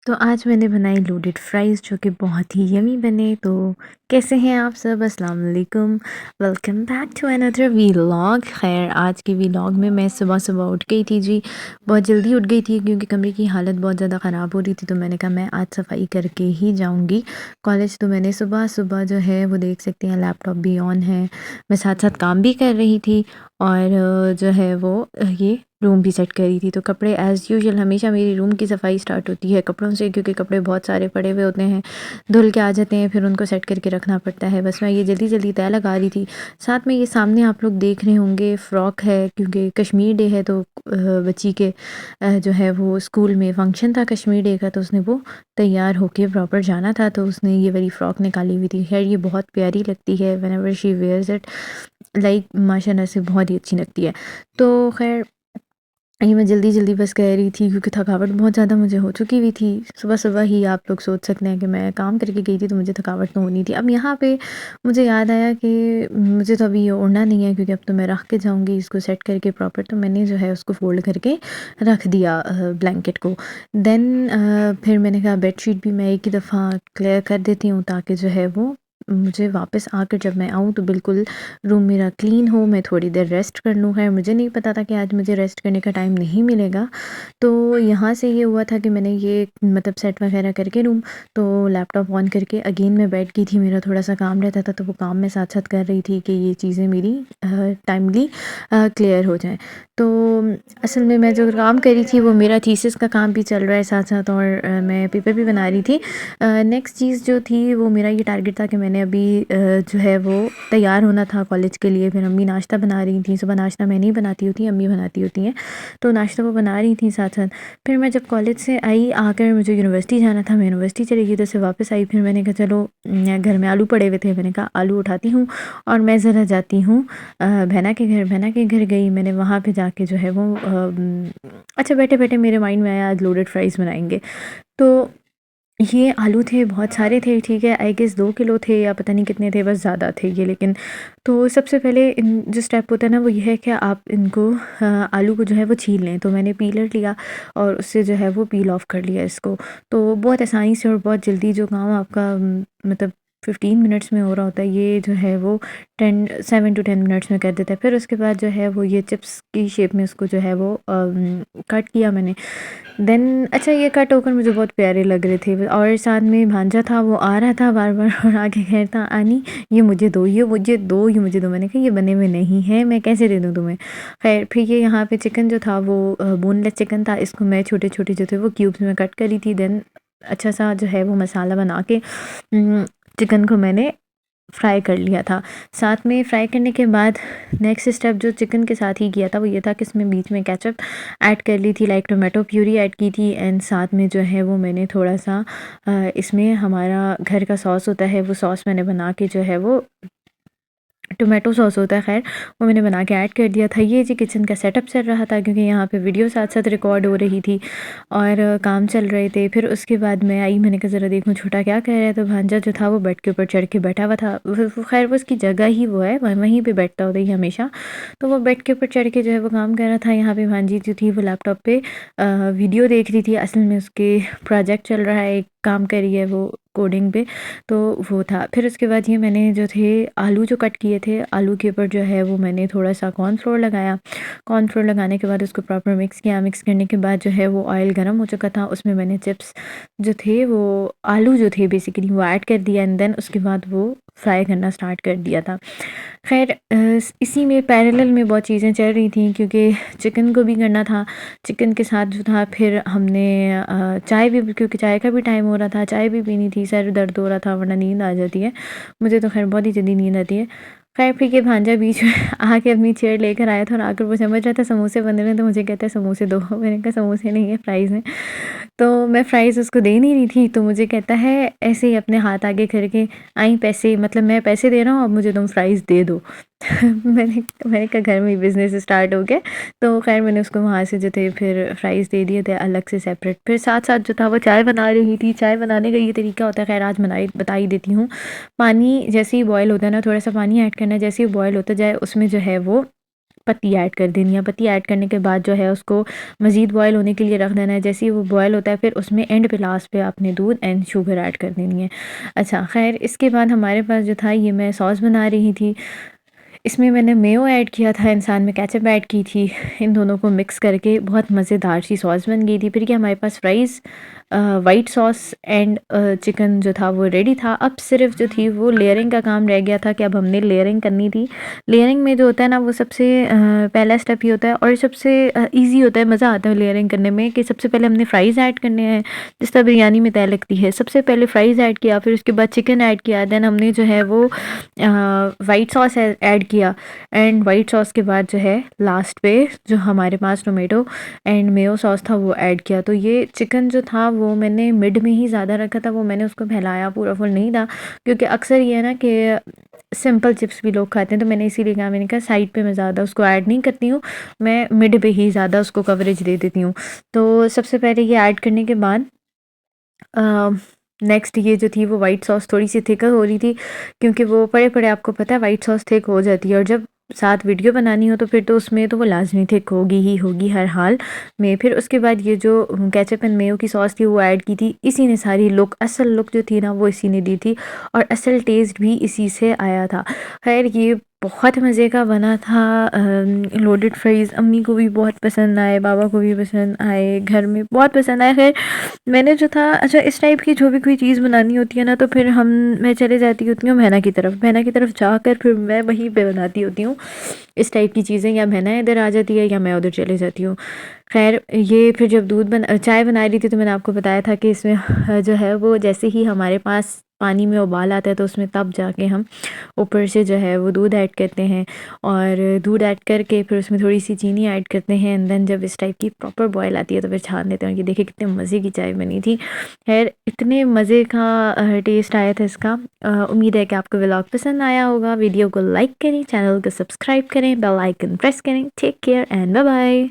तो आज मैंने बनाई लोडेड फ्राइज़ जो कि बहुत ही यमी बने। तो कैसे हैं आप सब? अस्सलाम वालेकुम, welcome back to another vlog. खैर आज के व्लॉग में मैं सुबह सुबह उठ गई थी जी, बहुत जल्दी उठ गई थी क्योंकि कमरे की हालत बहुत ज़्यादा ख़राब हो रही थी। तो मैंने कहा मैं आज सफाई करके ही जाऊंगी कॉलेज। तो मैंने सुबह सुबह जो है वो देख सकते हैं लैपटॉप भी ऑन है, मैं साथ साथ काम भी कर रही थी और जो है वो ये रूम भी सेट करी थी। तो कपड़े एज़ यूजुअल हमेशा मेरी रूम की सफाई स्टार्ट होती है कपड़ों से, क्योंकि कपड़े बहुत सारे पड़े हुए होते हैं, धुल के आ जाते हैं, फिर उनको सेट करके रखना पड़ता है। बस मैं ये जल्दी जल्दी तय लगा रही थी। साथ में ये सामने आप लोग देख रहे होंगे फ़्रॉक है, क्योंकि कश्मीर डे है। तो बच्ची के जो है वो स्कूल में फंक्शन था कश्मीर डे का, तो उसने वो तैयार होके प्रॉपर जाना था, तो उसने ये वाली फ़्रॉक निकाली हुई थी। खैर ये बहुत प्यारी लगती है, whenever she wears it like माशाल्लाह से बहुत ही अच्छी लगती है। तो खैर ये मैं जल्दी-जल्दी बस कह रही थी क्योंकि थकावट बहुत ज़्यादा मुझे हो चुकी हुई थी। सुबह-सुबह ही आप लोग सोच सकते हैं कि मैं काम करके गई थी, तो मुझे थकावट तो होनी थी। अब यहाँ पे मुझे याद आया कि मुझे तो अभी ये ओढ़ना नहीं है, क्योंकि अब तो मैं रख के जाऊँगी इसको सेट करके प्रॉपर। तो मैंने जो है उसको फ़ोल्ड करके रख दिया ब्लैंकेट को। देन फिर मैंने कहा बेडशीट भी मैं एक ही दफ़ा क्लियर कर देती हूँ, ताकि जो है वो मुझे वापस आकर जब मैं आऊँ तो बिल्कुल रूम मेरा क्लीन हो, मैं थोड़ी देर रेस्ट कर लूँ। खैर मुझे नहीं पता था कि आज मुझे रेस्ट करने का टाइम नहीं मिलेगा। तो यहाँ से ये हुआ था कि मैंने ये मतलब सेट वगैरह करके रूम, तो लैपटॉप ऑन करके अगेन मैं बैठ गई थी। मेरा थोड़ा-सा काम रहता था, तो वो काम मैं साथ-साथ कर रही थी कि ये चीज़ें मेरी टाइमली क्लियर हो जाएँ। तो असल में मैं जो काम कर रही थी वो मेरा थीसिस का काम भी चल रहा है साथ-साथ, और मैं पेपर भी बना रही थी। नेक्स्ट चीज़ जो थी वो मेरा ये टारगेट था कि मैंने अभी जो है वो तैयार होना था कॉलेज के लिए। फिर अम्मी नाश्ता बना रही थी, सुबह नाश्ता मैं नहीं बनाती होती, अम्मी बनाती होती हैं, तो नाश्ता वो बना रही थी साथ-साथ। फिर मैं जब कॉलेज से आई, आकर मुझे यूनिवर्सिटी जाना था, मैं यूनिवर्सिटी चली गई, तो से वापस आई। फिर मैंने कहा चलो घर में आलू पड़े हुए थे, मैंने कहा आलू उठाती हूँ और मैं ज़रा जाती हूँ बहना के घर। बहना के घर गई, मैंने वहाँ पे जाके जो है वो अच्छा बैठे-बैठे मेरे माइंड में आया आज लोडेड फ्राइज़ बनाएँगे। तो ये आलू थे, बहुत सारे थे, ठीक है, आई गेस 2 किलो थे या पता नहीं कितने थे, बस ज़्यादा थे ये लेकिन। तो सबसे पहले इन जो स्टेप होता है ना वो ये है कि आप इनको आलू को जो है वो छील लें। तो मैंने पीलर लिया और उससे जो है वो पील ऑफ कर लिया इसको। तो बहुत आसानी से और बहुत जल्दी जो काम आपका मतलब 15 मिनट्स में हो रहा होता है, ये जो है वो 7 टू 10 मिनट्स में कर देता है। फिर उसके बाद जो है वो ये चिप्स की शेप में उसको जो है वो कट किया मैंने। देन अच्छा ये कट होकर मुझे बहुत प्यारे लग रहे थे, और साथ में भांजा था, वो आ रहा था बार-बार और आके कहता आनी ये मुझे दो, ये मुझे दो, ये मुझे दो। मैंने कहा ये बने हुए नहीं हैं, मैं कैसे दे दूँ तुम्हें। खैर फिर ये यहाँ पे चिकन जो था वो बोनलेस चिकन था, इसको मैं छोटे-छोटे जो थे वो क्यूब्स में कट करी थी। देन अच्छा सा जो है वो मसाला बना के चिकन को मैंने फ्राई कर लिया था। साथ में फ्राई करने के बाद नेक्स्ट स्टेप जो चिकन के साथ ही किया था वो ये था कि इसमें बीच में केचप ऐड कर ली थी, लाइक टोमेटो प्यूरी ऐड की थी, एंड साथ में जो है वो मैंने थोड़ा-सा इसमें हमारा घर का सॉस होता है, वो सॉस मैंने बना के जो है वो टोमेटो सॉस होता है, ख़ैर वो मैंने बना के ऐड कर दिया था। ये जी किचन का सेटअप चल रहा था, क्योंकि यहाँ पे वीडियो साथ-साथ रिकॉर्ड हो रही थी और काम चल रहे थे। फिर उसके बाद मैं आई, मैंने कहा ज़रा देखूँ छोटा क्या कह रहा है। तो भांजा जो था वो बेड के ऊपर चढ़ के बैठा हुआ था। वो ख़ैर वो उसकी जगह ही वो है, वहीं पे बैठता होता है हमेशा। तो वो बेड के ऊपर चढ़ के जो है वो काम कर रहा था। यहाँ पे भांजी जो थी वो लैपटॉप पे वीडियो देख रही थी। असल में उसके प्रोजेक्ट चल रहा है, एक काम कर रही है वो कोडिंग पे, तो वो था। फिर उसके बाद ये मैंने जो थे आलू जो कट किए थे, आलू के ऊपर जो है वो मैंने थोड़ा-सा कॉर्नफ्लोर लगाया। कॉर्नफ्लोर लगाने के बाद उसको प्रॉपर मिक्स किया। मिक्स करने के बाद जो है वो ऑयल गरम हो चुका था, उसमें मैंने चिप्स जो थे वो आलू जो थे बेसिकली वो ऐड कर दिया, एंड देन उसके बाद वो फ्राई करना स्टार्ट कर दिया था। ख़ैर इसी में पैरेलल में बहुत चीज़ें चल रही थी, क्योंकि चिकन को भी करना था। चिकन के साथ जो था फिर हमने चाय भी, क्योंकि चाय का भी टाइम हो रहा था, चाय भी पीनी थी। सर दर्द हो रहा था, वरना नींद आ जाती है। मुझे तो ख़ैर बहुत ही जल्दी नींद आती है। ख़ैर फिर ये भांजा बीच में आके अपनी चेयर लेकर आया था और आकर वो समझ रहा था समोसे बन रहे हैं, तो मुझे कहता है समोसे दो। मैंने कहा समोसे नहीं है, फ्राइज़ हैं। तो मैं फ्राइज़ उसको दे नहीं रही थी, तो मुझे कहता है ऐसे ही अपने हाथ आगे करके, आई पैसे, मतलब मैं पैसे दे रहा हूँ, अब मुझे तुम फ्राइज़ दे दो। मैंने कहा घर में ही बिज़नेस स्टार्ट हो गया। तो ख़ैर मैंने उसको वहाँ से जो थे फिर फ्राइज़ दे दिए थे अलग से सेपरेट। फिर साथ-साथ जो था वो चाय बना रही थी। चाय बनाने का ये तरीका होता है, ख़ैर आज बता ही देती हूँ। पानी जैसे ही बॉयल होता है ना, थोड़ा-सा पानी ऐड करना है, जैसे ही बॉयल होता जाए उसमें जो है वो पत्ती ऐड कर देनी है। पत्ती ऐड करने के बाद जो है उसको मज़ीद बॉयल होने के लिए रख देना है। जैसे ही वो बॉयल होता है फिर उसमें एंड पे लास्ट पे आपने दूध एंड शुगर ऐड कर देनी है। अच्छा ख़ैर इसके बाद हमारे पास जो था ये मैं सॉस बना रही थी। इसमें मैंने मेयो ऐड किया था, इंसान में केचप ऐड की थी। इन दोनों को मिक्स करके बहुत मज़ेदार सी सॉस बन गई थी। फिर क्या हमारे पास fries, white sauce and chicken जो था वो रेडी था। अब सिर्फ जो थी वो लेयरिंग का काम रह गया था कि अब हमने लेयरिंग करनी थी। लेयरिंग में जो होता है ना वो सबसे पहला स्टेप ही होता है और सबसे ईज़ी होता है, मज़ा आता है लेयरिंग करने में कि सबसे पहले हमने फ्राइज़ ऐड करने हैं जिस तरह बिरयानी में तय लगती है। सबसे पहले फ्राइज़ ऐड किया, फिर उसके बाद चिकन ऐड किया, देन हमने जो है वो वाइट सॉस ऐड किया एंड वाइट सॉस के बाद जो है लास्ट पे जो हमारे पास टोमेटो एंड मेयो सॉस था वो ऐड किया। तो ये चिकन जो था वो मैंने मिड में ही ज़्यादा रखा था, वो मैंने उसको फैलाया पूरा फुल नहीं था, क्योंकि अक्सर ये है ना कि सिंपल चिप्स भी लोग खाते हैं, तो मैंने इसीलिए कहा, मैंने कहा साइड पे मैं ज़्यादा उसको ऐड नहीं करती हूँ, मैं मिड पे ही ज़्यादा उसको कवरेज दे देती हूँ। तो सबसे पहले ये ऐड करने के बाद नेक्स्ट ये जो थी वो वाइट सॉस थोड़ी सी थिकर हो रही थी, क्योंकि वो पड़े-पड़े आपको पता है वाइट सॉस थिक हो जाती है और जब साथ वीडियो बनानी हो तो फिर तो उसमें तो वो लाज़मी थिक होगी ही होगी हर हाल में। फिर उसके बाद ये जो केचप एंड मेयो की सॉस थी वो ऐड की थी। इसी ने सारी लुक, असल लुक जो थी ना वो इसी ने दी थी और असल टेस्ट भी इसी से आया था। ख़ैर ये बहुत मज़े का बना था। लोडेड फ्राइज़ अम्मी को भी बहुत पसंद आए, बाबा को भी पसंद आए, घर में बहुत पसंद आए। ख़ैर मैंने जो था, अच्छा इस टाइप की जो भी कोई चीज़ बनानी होती है ना तो फिर मैं चले जाती होती हूँ बहना की तरफ जाकर फिर मैं वहीं पे बनाती होती हूँ इस टाइप की चीज़ें, या बहना इधर आ जाती है या मैं उधर चले जाती हूँ। खैर ये फिर जब चाय बना रही थी तो मैंने आपको बताया था कि इसमें जो है वो जैसे ही हमारे पास पानी में उबाल आता है तो उसमें तब जाके हम ऊपर से जो है वो दूध ऐड करते हैं और दूध ऐड करके फिर उसमें थोड़ी सी चीनी ऐड करते हैं एंड देन जब इस टाइप की प्रॉपर बॉयल आती है तो फिर छान देते हैं। ये देखिए कितने मज़े की चाय बनी थी। खैर इतने मज़े का टेस्ट आया था इसका। उम्मीद है कि आपको व्लॉग पसंद आया होगा। वीडियो को लाइक करें, चैनल को सब्सक्राइब करें, बेल आइकन प्रेस करें। Take care and bye bye.